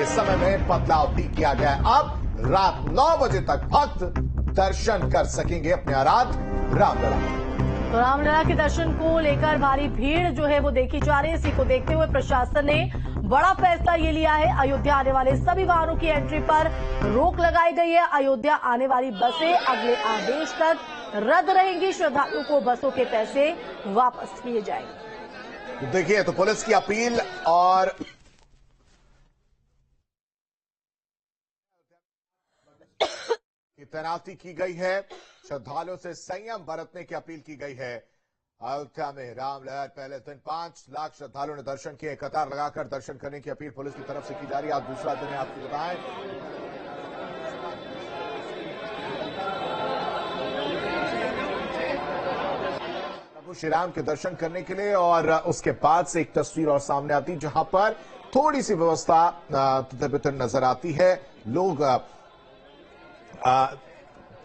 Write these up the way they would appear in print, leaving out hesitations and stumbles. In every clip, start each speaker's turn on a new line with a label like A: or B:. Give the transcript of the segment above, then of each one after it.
A: समय में बदलाव भी किया गया है। अब रात 9 बजे तक भक्त दर्शन कर सकेंगे अपने आराध्य रामलला।
B: तो रामलला के दर्शन को लेकर भारी भीड़ जो है वो देखी जा रही है। इसी को देखते हुए प्रशासन ने बड़ा फैसला ये लिया है। अयोध्या आने वाले सभी वाहनों की एंट्री पर रोक लगाई गई है। अयोध्या आने वाली बसें अगले आदेश तक रद्द रहेंगी। श्रद्धालुओं को बसों के पैसे वापस किए जाएंगे।
A: देखिए तो पुलिस की अपील और की तैनाती की गई है। श्रद्धालुओं से संयम बरतने की अपील की गई है। अयोध्या में रामलला पहले दिन 5 लाख श्रद्धालुओं ने दर्शन किए। कतार लगाकर दर्शन करने की अपील पुलिस की तरफ से की जा रही है। आज दूसरा दिन है, आपको बताएं प्रभु श्री राम के दर्शन करने के लिए। और उसके बाद से एक तस्वीर और सामने आती है जहां पर थोड़ी सी व्यवस्था तितर-बितर नजर आती है। लोग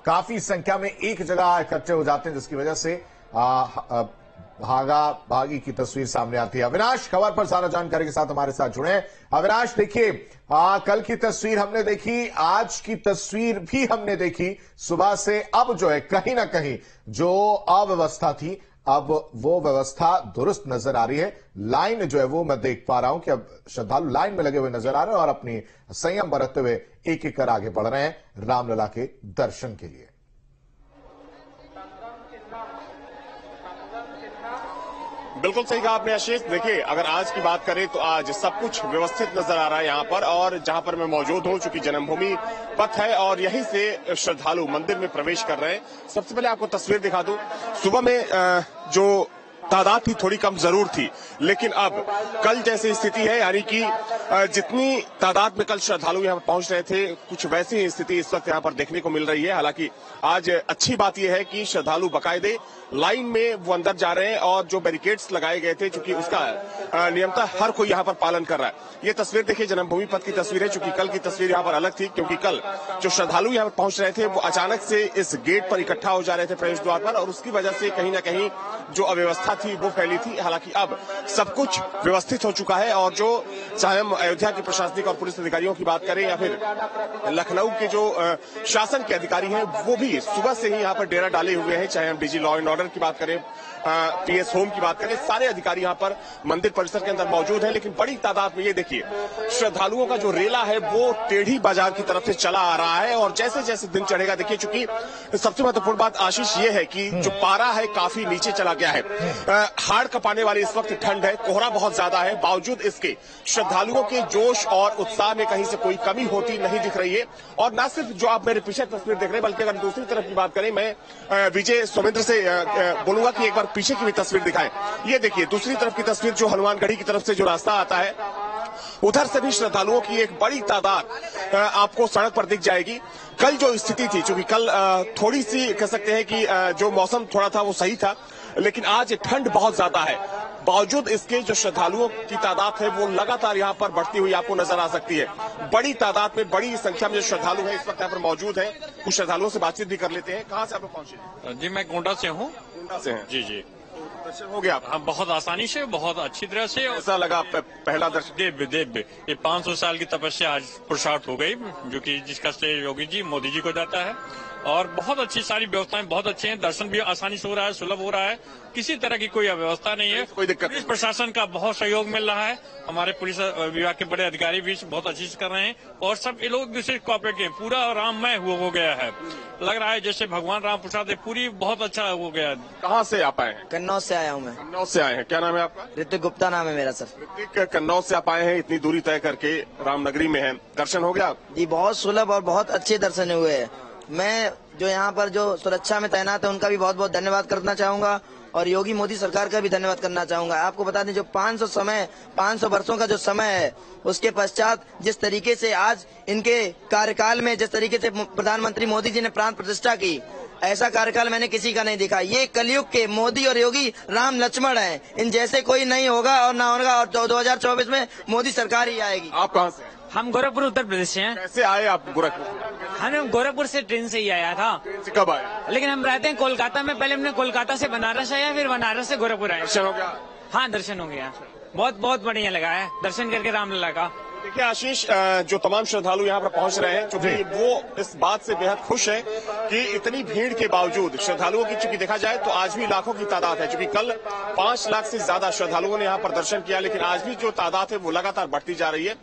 A: काफी संख्या में एक जगह इकट्ठे हो जाते हैं, जिसकी वजह से भागा भागी की तस्वीर सामने आती है। अविनाश खबर पर सारा जानकारी के साथ हमारे साथ जुड़े हैं। अविनाश देखिए, कल की तस्वीर हमने देखी, आज की तस्वीर भी हमने देखी। सुबह से अब जो है कहीं ना कहीं जो अव्यवस्था थी, अब वो व्यवस्था दुरुस्त नजर आ रही है। लाइन जो है वो मैं देख पा रहा हूं कि अब श्रद्धालु लाइन में लगे हुए नजर आ रहे हैं और अपनी संयम बरतते हुए एक एक कर आगे बढ़ रहे हैं रामलला के दर्शन के लिए।
C: बिल्कुल सही कहा आपने आशीष। देखिए, अगर आज की बात करें तो आज सब कुछ व्यवस्थित नजर आ रहा है यहाँ पर। और जहाँ पर मैं मौजूद हूँ, चूंकि जन्मभूमि पथ है और यहीं से श्रद्धालु मंदिर में प्रवेश कर रहे हैं। सबसे पहले आपको तस्वीर दिखा दूं। सुबह में जो तादाद थी थोड़ी कम जरूर थी, लेकिन अब कल जैसी स्थिति है, यानी कि जितनी तादाद में कल श्रद्धालु यहाँ पर पहुंच रहे थे, कुछ वैसी ही स्थिति इस वक्त यहाँ पर देखने को मिल रही है। हालांकि आज अच्छी बात यह है कि श्रद्धालु बाकायदे लाइन में वो अंदर जा रहे हैं और जो बैरिकेड्स लगाए गए थे, चूंकि उसका नियमतः हर कोई यहाँ पर पालन कर रहा है। ये तस्वीर देखिए, जन्मभूमि पथ की तस्वीर है। चूंकि कल की तस्वीर यहाँ पर अलग थी, क्योंकि कल जो श्रद्धालु यहाँ पर पहुंच रहे थे वो अचानक से इस गेट पर इकट्ठा हो जा रहे थे प्रवेश द्वार पर, और उसकी वजह से कहीं ना कहीं जो अव्यवस्था थी वो फैली थी। हालांकि अब सब कुछ व्यवस्थित हो चुका है। और जो चाहे हम अयोध्या के प्रशासनिक और पुलिस अधिकारियों की बात करें या फिर लखनऊ के जो शासन के अधिकारी हैं, वो भी सुबह से ही यहाँ पर डेरा डाले हुए हैं। चाहे हम डीजी लॉ एंड ऑर्डर की बात करें, पीएस होम की बात करें, सारे अधिकारी यहाँ पर मंदिर परिसर के अंदर मौजूद हैं। लेकिन बड़ी तादाद में ये देखिए, श्रद्धालुओं का जो रेला है वो टेढ़ी बाजार की तरफ से चला आ रहा है। और जैसे जैसे दिन चढ़ेगा, देखिए, चूंकि सबसे महत्वपूर्ण बात आशीष ये है कि जो पारा है काफी नीचे चला गया है। हाड़ कपाने वाली इस वक्त ठंड है, कोहरा बहुत ज्यादा है। बावजूद इसके श्रद्धालुओं के जोश और उत्साह में कहीं से कोई कमी होती नहीं दिख रही है। और न सिर्फ जो आप मेरे पीछे तस्वीर देख रहे हैं, बल्कि अगर दूसरी तरफ की बात करें, मैं विजय सुमेंद्र से बोलूंगा कि एक बार पीछे की भी तस्वीर दिखाएं। ये देखिए दूसरी तरफ की तस्वीर, जो हनुमानगढ़ी की तरफ से जो रास्ता आता है, उधर से भी श्रद्धालुओं की एक बड़ी तादाद आपको सड़क पर दिख जाएगी। कल जो स्थिति थी, चूंकि कल थोड़ी सी कह सकते हैं कि जो मौसम थोड़ा था वो सही था, लेकिन आज ठंड बहुत ज्यादा है। बावजूद इसके जो श्रद्धालुओं की तादाद है वो लगातार यहाँ पर बढ़ती हुई आपको नजर आ सकती है। बड़ी तादाद में, बड़ी संख्या में जो श्रद्धालु हैं इस वक्त यहाँ पर मौजूद है। कुछ श्रद्धालुओं से बातचीत भी कर लेते हैं। कहाँ से आप लोग पहुंचे?
D: जी, मैं गोंडा से हूँ।
C: गोंडा से हैं?
D: जी जी।
C: दर्शन हो गया?
D: हाँ, बहुत आसानी से, बहुत अच्छी तरह से।
C: ऐसा लगा पहला दर्शन?
D: दिव्य ये 500 साल की तपस्या आज पुरुषार्थ हो गई, जो कि जिसका श्रेय योगी जी, मोदी जी को जाता है। और बहुत अच्छी सारी व्यवस्थाएं बहुत अच्छे हैं। दर्शन भी आसानी से हो रहा है, सुलभ हो रहा है, किसी तरह की कोई अव्यवस्था नहीं है।
C: कोई दिक्कत?
D: पुलिस प्रशासन का बहुत सहयोग मिल रहा है। हमारे पुलिस विभाग के बड़े अधिकारी भी बहुत अच्छी से कर रहे हैं और सब ये लोग दूसरे कॉपरेटिव पूरा राममय हो गया है। लग रहा है जैसे भगवान राम प्रसाद पूरी बहुत अच्छा हो गया।
C: कहाँ से आप आए हैं?
E: कन्नौज से आया हूँ मैं।
C: कन्नौज से आए हैं, क्या नाम है आपका?
E: ऋतिक गुप्ता नाम है मेरा सर।
C: ऋतिक, कन्नौज से आप आए हैं, इतनी दूरी तय करके रामनगरी में है, दर्शन हो गया?
E: जी, बहुत सुलभ और बहुत अच्छे दर्शन हुए हैं। मैं जो यहाँ पर जो सुरक्षा में तैनात है उनका भी बहुत बहुत धन्यवाद करना चाहूंगा और योगी मोदी सरकार का भी धन्यवाद करना चाहूंगा। आपको बता दें, जो 500 वर्षों का जो समय है, उसके पश्चात जिस तरीके से आज इनके कार्यकाल में जिस तरीके से प्रधानमंत्री मोदी जी ने प्राण प्रतिष्ठा की, ऐसा कार्यकाल मैंने किसी का नहीं देखा। ये कलयुग के मोदी और योगी राम लक्ष्मण हैं, इन जैसे कोई नहीं होगा और ना होगा। और 2024 में मोदी सरकार ही आएगी।
C: आप कहाँ से?
F: हम गोरखपुर उत्तर प्रदेश से हैं।
C: कैसे आए आप गोरखपुर?
F: हम गोरखपुर से ट्रेन से ही आया था।
C: ट्रेन से कब आए?
F: लेकिन हम रहते हैं कोलकाता में। पहले हमने कोलकाता से बनारस आया, फिर बनारस से गोरखपुर आए।
C: दर्शन हो गया?
F: हाँ, दर्शन हो गया। बहुत बहुत बढ़िया लगा है दर्शन करके रामलला का।
C: देखिए आशीष, जो तमाम श्रद्धालु यहाँ पर पहुंच रहे हैं क्योंकि वो इस बात से बेहद खुश हैं कि इतनी भीड़ के बावजूद श्रद्धालुओं की चूंकि देखा जाए तो आज भी लाखों की तादाद है। चूंकि कल 5 लाख से ज्यादा श्रद्धालुओं ने यहाँ पर दर्शन किया, लेकिन आज भी जो तादाद है वो लगातार बढ़ती जा रही है।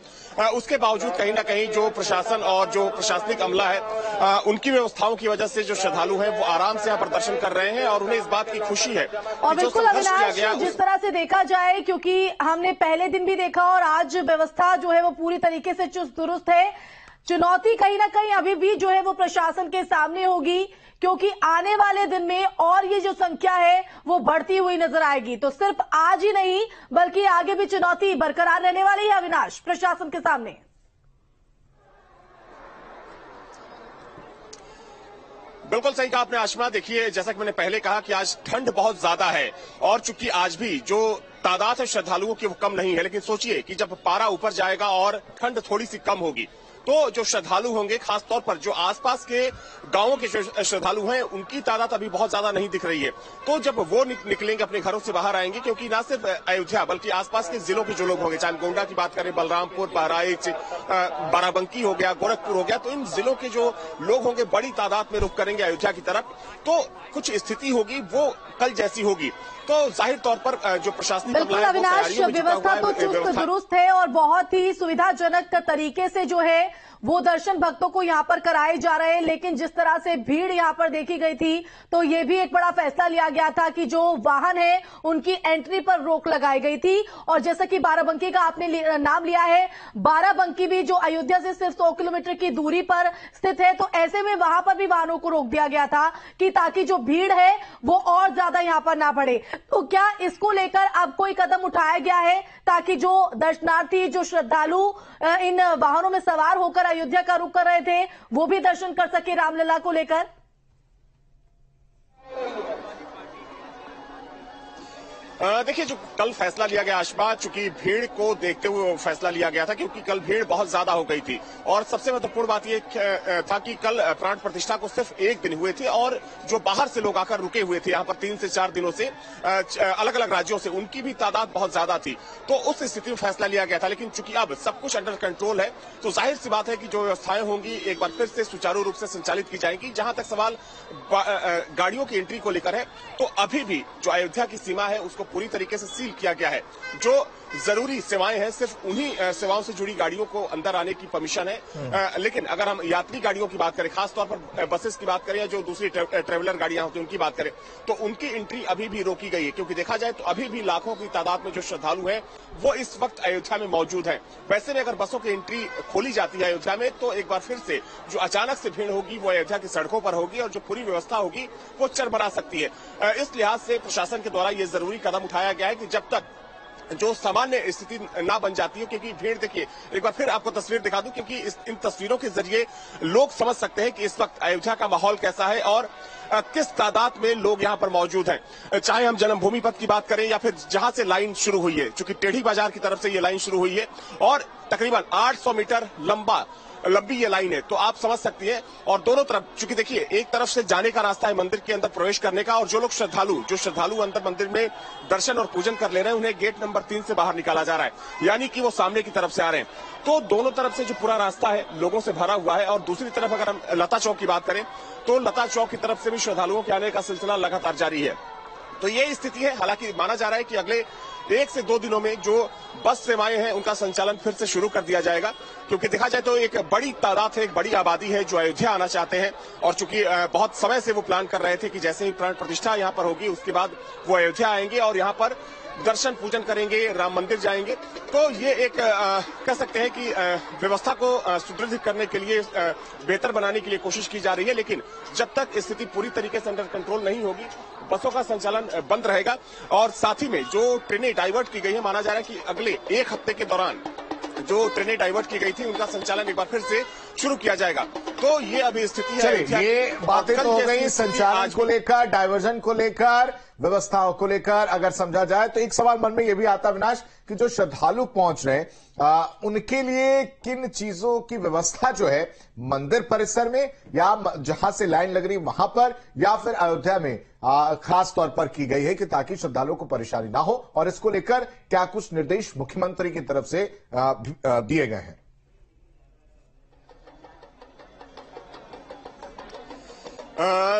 C: उसके बावजूद कहीं ना कहीं जो प्रशासन और जो प्रशासनिक अमला है उनकी व्यवस्थाओं की वजह से जो श्रद्धालु हैं वो आराम से यहाँ पर दर्शन कर रहे हैं और उन्हें इस बात की खुशी है।
B: और बिल्कुल अविनाश, जिस तरह से देखा जाए, क्योंकि हमने पहले दिन भी देखा और आज व्यवस्था जो है वो पूरी तरीके से चुस्त दुरुस्त है। चुनौती कहीं ना कहीं अभी भी जो है वो प्रशासन के सामने होगी, क्योंकि आने वाले दिन में और ये जो संख्या है वो बढ़ती हुई नजर आएगी। तो सिर्फ आज ही नहीं बल्कि आगे भी चुनौती बरकरार रहने वाली है अविनाश प्रशासन के सामने।
C: बिल्कुल सही कहा आपने आशमा। देखिए, जैसा कि मैंने पहले कहा कि आज ठंड बहुत ज्यादा है और चूंकि आज भी जो तादाद है श्रद्धालुओं की वो कम नहीं है, लेकिन सोचिए कि जब पारा ऊपर जाएगा और ठंड थोड़ी सी कम होगी तो जो श्रद्धालु होंगे, खासतौर पर जो आसपास के गांवों के श्रद्धालु हैं, उनकी तादाद अभी बहुत ज्यादा नहीं दिख रही है। तो जब वो निकलेंगे, अपने घरों से बाहर आएंगे, क्योंकि न सिर्फ अयोध्या बल्कि आसपास के जिलों के जो लोग होंगे, चाहे गोंडा की बात करें, बलरामपुर, बहराइच, बाराबंकी हो गया, गोरखपुर हो गया, तो इन जिलों के जो लोग होंगे बड़ी तादाद में रुख करेंगे अयोध्या की तरफ। तो कुछ स्थिति होगी वो कल जैसी होगी। तो जाहिर तौर पर जो प्रशासनिक
B: बिल्कुल अविनाश, व्यवस्था तो चुस्त दुरुस्त है और बहुत ही सुविधाजनक तरीके से जो है वो दर्शन भक्तों को यहाँ पर कराए जा रहे हैं। लेकिन जिस तरह से भीड़ यहाँ पर देखी गई थी तो ये भी एक बड़ा फैसला लिया गया था कि जो वाहन है उनकी एंट्री पर रोक लगाई गई थी। और जैसा कि बाराबंकी का आपने नाम लिया है, बाराबंकी भी जो अयोध्या से सिर्फ 100 किलोमीटर की दूरी पर स्थित है, तो ऐसे में वहां पर भी वाहनों को रोक दिया गया था कि ताकि जो भीड़ है वो और ज्यादा यहाँ पर ना बढ़े। तो क्या इसको लेकर अब कोई कदम उठाया गया है ताकि जो दर्शनार्थी, जो श्रद्धालु इन वाहनों में सवार होकर अयोध्या का रुख कर रहे थे वो भी दर्शन कर सके रामलला को लेकर?
C: देखिए, जो कल फैसला लिया गया आशमा, चूंकि भीड़ को देखते हुए फैसला लिया गया था क्योंकि कल भीड़ बहुत ज्यादा हो गई थी। और सबसे महत्वपूर्ण बात यह था कि कल प्राण प्रतिष्ठा को सिर्फ 1 दिन हुए थे और जो बाहर से लोग आकर रुके हुए थे यहाँ पर 3 से 4 दिनों से अलग अलग राज्यों से, उनकी भी तादाद बहुत ज्यादा थी। तो उस स्थिति में फैसला लिया गया था। लेकिन चूंकि अब सब कुछ अंडर कंट्रोल है तो जाहिर सी बात है कि जो व्यवस्थाएं होंगी एक बार फिर से सुचारू रूप से संचालित की जाएंगी। जहां तक सवाल गाड़ियों की एंट्री को लेकर है तो अभी भी जो अयोध्या की सीमा है उसको पूरी तरीके से सील किया गया है। जो जरूरी सेवाएं हैं सिर्फ उन्हीं सेवाओं से जुड़ी गाड़ियों को अंदर आने की परमिशन है। लेकिन अगर हम यात्री गाड़ियों की बात करें, खासतौर पर बसेस की बात करें या जो दूसरी ट्रेवलर गाड़ियां होती हैं उनकी बात करें, तो उनकी एंट्री अभी भी रोकी गई है। क्योंकि देखा जाए तो अभी भी लाखों की तादाद में जो श्रद्धालु हैं वो इस वक्त अयोध्या में मौजूद है। वैसे में अगर बसों की एंट्री खोली जाती है अयोध्या में तो एक बार फिर से जो अचानक से भीड़ होगी वो अयोध्या की सड़कों पर होगी और जो पूरी व्यवस्था होगी वो चरमरा सकती है। इस लिहाज से प्रशासन के द्वारा ये जरूरी कदम उठाया गया है कि जब तक जो सामान्य स्थिति ना बन जाती है, क्योंकि भीड़ देखिए, एक बार फिर आपको तस्वीर दिखा दूं क्योंकि इन तस्वीरों के जरिए लोग समझ सकते हैं कि इस वक्त अयोध्या का माहौल कैसा है और किस तादाद में लोग यहाँ पर मौजूद हैं। चाहे हम जन्मभूमि पथ की बात करें या फिर जहां से लाइन शुरू हुई है, चूंकि टेढ़ी बाजार की तरफ से ये लाइन शुरू हुई है और तकरीबन 800 मीटर लंबी ये लाइन है, तो आप समझ सकती हैं। और दोनों तरफ, चूंकि देखिए, एक तरफ से जाने का रास्ता है मंदिर के अंदर प्रवेश करने का और जो लोग श्रद्धालु अंदर मंदिर में दर्शन और पूजन कर ले रहे हैं उन्हें गेट नंबर 3 से बाहर निकाला जा रहा है, यानी कि वो सामने की तरफ से आ रहे हैं। तो दोनों तरफ से जो पूरा रास्ता है लोगों से भरा हुआ है। और दूसरी तरफ अगर हम लता चौक की बात करें तो लता चौक की तरफ से भी श्रद्धालुओं के आने का सिलसिला लगातार जारी है। तो ये स्थिति है। हालांकि माना जा रहा है कि अगले 1 से 2 दिनों में जो बस सेवाएं हैं उनका संचालन फिर से शुरू कर दिया जाएगा, क्योंकि देखा जाए तो एक बड़ी तादाद है, एक बड़ी आबादी है जो अयोध्या आना चाहते हैं। और चूंकि बहुत समय से वो प्लान कर रहे थे कि जैसे ही प्राण प्रतिष्ठा यहाँ पर होगी उसके बाद वो अयोध्या आएंगे और यहाँ पर दर्शन पूजन करेंगे, राम मंदिर जाएंगे। तो ये एक कह सकते हैं कि व्यवस्था को सुदृढ़ करने के लिए, बेहतर बनाने के लिए कोशिश की जा रही है। लेकिन जब तक स्थिति पूरी तरीके से अंडर कंट्रोल नहीं होगी बसों का संचालन बंद रहेगा। और साथ ही में जो ट्रेनें डाइवर्ट की गई है, माना जा रहा है कि अगले 1 हफ्ते के दौरान जो ट्रेनें डाइवर्ट की गई थी उनका संचालन एक बार फिर से शुरू किया जाएगा। तो ये अभी स्थिति है।
A: ये बातें तो हो गई संचालन को लेकर, डाइवर्जन को लेकर, व्यवस्थाओं को लेकर अगर समझा जाए तो एक सवाल मन में यह भी आता अविनाश कि जो श्रद्धालु पहुंच रहे हैं उनके लिए किन चीजों की व्यवस्था जो है मंदिर परिसर में या जहां से लाइन लग रही वहां पर या फिर अयोध्या में खास तौर पर की गई है कि ताकि श्रद्धालुओं को परेशानी ना हो, और इसको लेकर क्या कुछ निर्देश मुख्यमंत्री की तरफ से दिए गए हैं?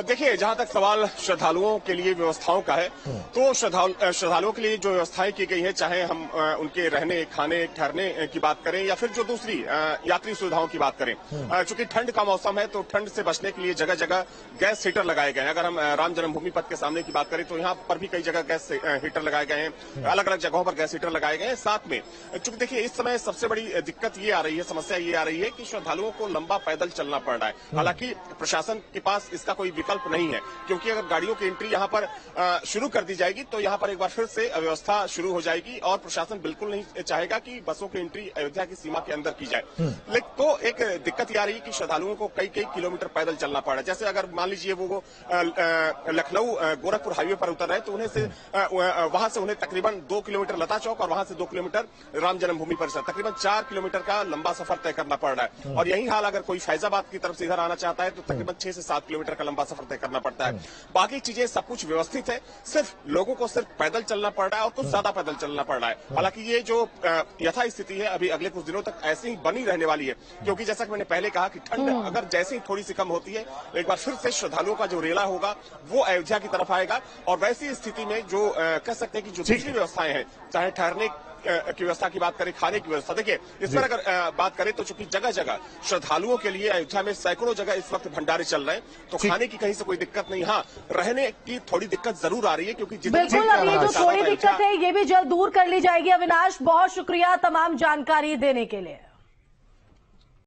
C: देखिए, जहां तक सवाल श्रद्धालुओं के लिए व्यवस्थाओं का है तो श्रद्धालुओं के लिए जो व्यवस्थाएं की गई है, चाहे हम उनके रहने खाने ठहरने की बात करें या फिर जो दूसरी यात्री सुविधाओं की बात करें, चूंकि ठंड का मौसम है तो ठंड से बचने के लिए जगह जगह गैस हीटर लगाए गए हैं। अगर हम राम जन्मभूमि पथ के सामने की बात करें तो यहाँ पर भी कई जगह गैस हीटर लगाए गए हैं, अलग अलग जगहों पर गैस हीटर लगाए गए हैं। साथ में चूंकि देखिए इस समय सबसे बड़ी दिक्कत ये आ रही है, समस्या ये आ रही है कि श्रद्धालुओं को लंबा पैदल चलना पड़ रहा है। हालांकि प्रशासन के पास इसका कोई विकल्प नहीं है, क्योंकि अगर गाड़ियों की एंट्री यहां पर शुरू कर दी जाएगी तो यहां पर एक बार फिर से अव्यवस्था शुरू हो जाएगी और प्रशासन बिल्कुल नहीं चाहेगा कि बसों की एंट्री अयोध्या की सीमा के अंदर की जाए। लेकिन तो एक दिक्कत ये आ रही है कि श्रद्धालुओं को कई कई किलोमीटर पैदल चलना पड़ रहा है। जैसे अगर मान लीजिए वो लखनऊ गोरखपुर हाईवे पर उतर रहे तो वहां से उन्हें तकरीबन 2 किलोमीटर लता चौक और वहां से 2 किलोमीटर राम जन्मभूमि परिसर, तकरीबन 4 किलोमीटर का लंबा सफर तय करना पड़ रहा है। और यही हाल अगर कोई फैजाबाद की तरफ से इधर आना चाहता है तो तकरीबन 6 से 7 किलोमीटर का लंबा सफर तय करना पड़ता है। बाकी चीजें सब कुछ व्यवस्थित है, सिर्फ लोगों को सिर्फ पैदल चलना पड़ रहा है और कुछ ज्यादा पैदल चलना पड़ रहा है। हालांकि ये जो यथा स्थिति है अभी अगले कुछ दिनों तक ऐसे ही बनी रहने वाली है, क्योंकि जैसा कि मैंने पहले कहा कि ठंड अगर जैसे ही थोड़ी सी कम होती है एक बार फिर से श्रद्धालुओं का जो रेला होगा वो अयोध्या की तरफ आएगा। और वैसी स्थिति में जो कह सकते हैं कि जो दूसरी व्यवस्थाएं हैं, चाहे ठहरने की व्यवस्था की बात करें, खाने की व्यवस्था, देखिए इस पर अगर बात करें तो चूंकि जगह जगह श्रद्धालुओं के लिए अयोध्या में सैकड़ों जगह इस वक्त भंडारे चल रहे हैं, तो खाने की कहीं से कोई दिक्कत नहीं। हाँ, रहने की थोड़ी दिक्कत जरूर आ रही है, क्योंकि
B: बिल्कुल अब ये जो थोड़ी दिक्कत है ये भी जल्द दूर कर ली जाएगी। अविनाश, बहुत शुक्रिया तमाम जानकारी देने के लिए।